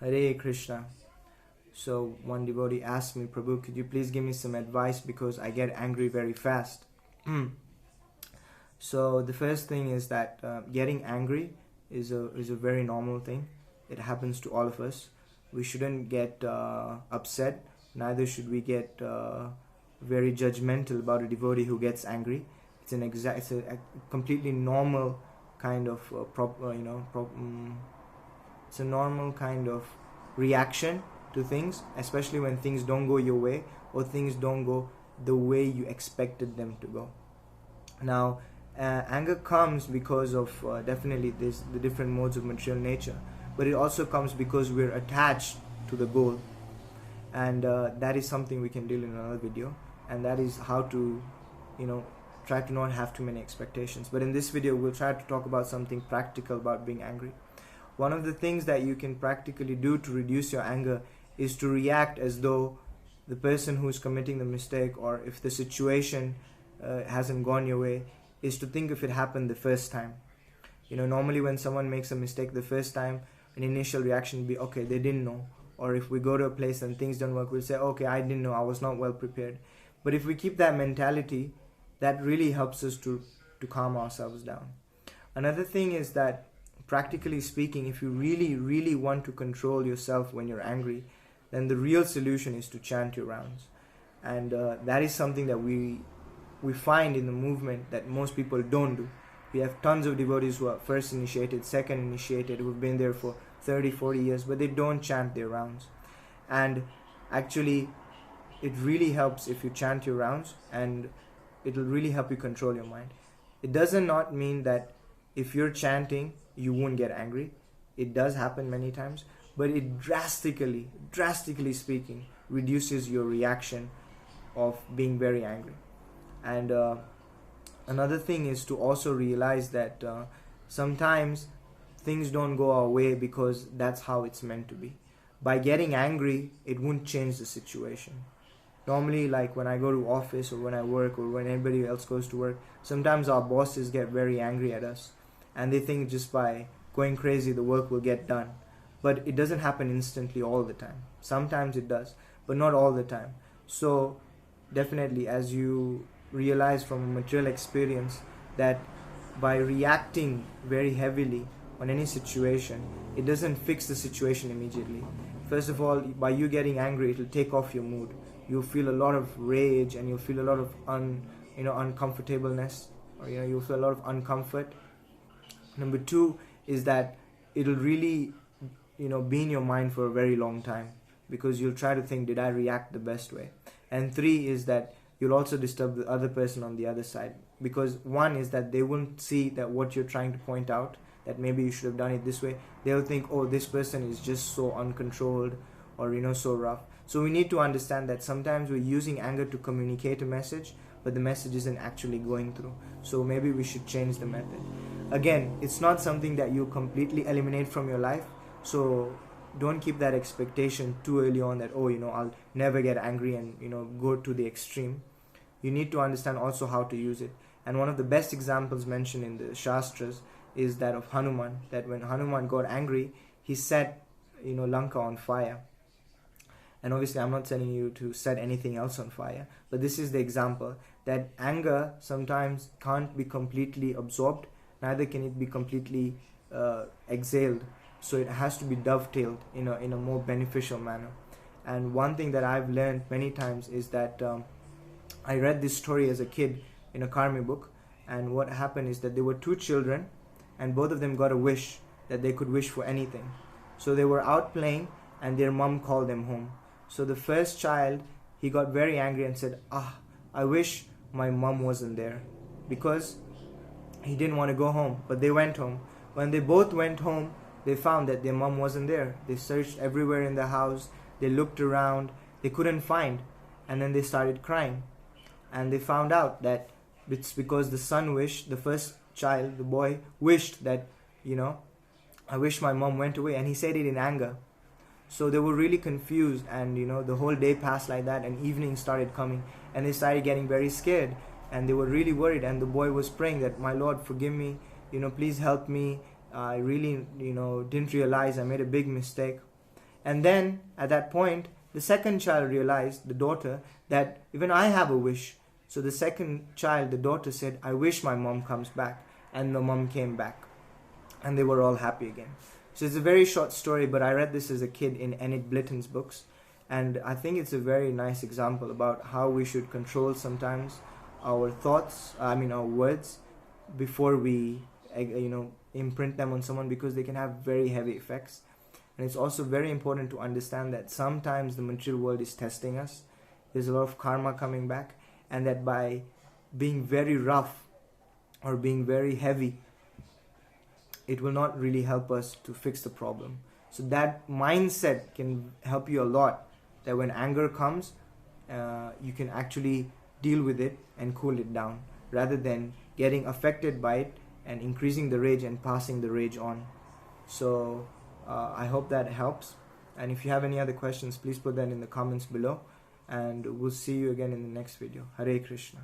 Hare Krishna. So one devotee asked me, Prabhu, could you please give me some advice because I get angry very fast. So the first thing is that getting angry is a very normal thing. It happens to all of us. We shouldn't get upset. Neither should we get very judgmental about a devotee who gets angry. It's a completely normal kind of it's a normal kind of reaction to things, especially when things don't go your way or things don't go the way you expected them to go. Now, anger comes because of definitely the different modes of material nature, but it also comes because we're attached to the goal, and that is something we can deal in another video, and that is how to try to not have too many expectations. But in this video we'll try to talk about something practical about being angry. One of the things that you can practically do to reduce your anger is to react as though the person who is committing the mistake, or if the situation hasn't gone your way, is to think if it happened the first time. Normally when someone makes a mistake the first time, an initial reaction would be, okay, they didn't know. Or if we go to a place and things don't work, we'll say, okay, I didn't know, I was not well prepared. But if we keep that mentality, that really helps us to calm ourselves down. Another thing is that, practically speaking, if you really want to control yourself when you're angry, then the real solution is to chant your rounds. And that is something that we find in the movement that most people don't do. We have tons of devotees who are first initiated, second initiated, who've been there for 30, 40 years, but they don't chant their rounds. And actually, it really helps if you chant your rounds, and it'll really help you control your mind. It doesn't not mean that if you're chanting, you won't get angry. It does happen many times, but it drastically speaking, reduces your reaction of being very angry. And another thing is to also realize that sometimes things don't go our way because that's how it's meant to be. By getting angry, it won't change the situation. Normally, like when I go to office or when I work or when anybody else goes to work, sometimes our bosses get very angry at us and they think just by going crazy the work will get done. But it doesn't happen instantly all the time. Sometimes it does, but not all the time. So definitely, as you realize from a material experience, that by reacting very heavily on any situation, it doesn't fix the situation immediately. First of all, by you getting angry, it will take off your mood. You'll feel a lot of rage and you'll feel a lot of uncomfortableness, or you'll feel a lot of uncomfort. Number two is that it'll really be in your mind for a very long time, because you'll try to think, did I react the best way? And three is that you'll also disturb the other person on the other side, because one is that they won't see that what you're trying to point out, that maybe you should have done it this way. They'll think, oh, this person is just so uncontrolled or so rough. So we need to understand that sometimes we're using anger to communicate a message, but the message isn't actually going through. So maybe we should change the method. Again, it's not something that you completely eliminate from your life. So don't keep that expectation too early on that, I'll never get angry and, go to the extreme. You need to understand also how to use it. And one of the best examples mentioned in the Shastras is that of Hanuman, that when Hanuman got angry, he set, Lanka on fire. And obviously, I'm not telling you to set anything else on fire, but this is the example that anger sometimes can't be completely absorbed, neither can it be completely exhaled. So it has to be dovetailed in a more beneficial manner. And one thing that I've learned many times is that I read this story as a kid in a Karmi book, and what happened is that there were two children, and both of them got a wish that they could wish for anything. So they were out playing, and their mom called them home. So the first child, he got very angry and said, I wish my mom wasn't there, because he didn't want to go home. But they went home. When they both went home, they found that their mom wasn't there. They searched everywhere in the house. They looked around. They couldn't find. And then they started crying. And they found out that it's because the first child, the boy, wished that, I wish my mom went away. And he said it in anger. So they were really confused, and the whole day passed like that, and evening started coming, and they started getting very scared, and they were really worried. And the boy was praying that, my Lord, forgive me, please help me. I really didn't realize I made a big mistake. And then at that point, the second child realized, the daughter, that even I have a wish. So the second child, the daughter, said, I wish my mom comes back. And the mom came back. And they were all happy again. So it's a very short story, but I read this as a kid in Enid Blyton's books. And I think it's a very nice example about how we should control sometimes our thoughts, our words, before we, imprint them on someone, because they can have very heavy effects. And it's also very important to understand that sometimes the material world is testing us. There's a lot of karma coming back, and that by being very rough or being very heavy, it will not really help us to fix the problem. So that mindset can help you a lot, that when anger comes, you can actually deal with it and cool it down, rather than getting affected by it and increasing the rage and passing the rage on. So I hope that helps. And if you have any other questions, please put that in the comments below. And we'll see you again in the next video. Hare Krishna.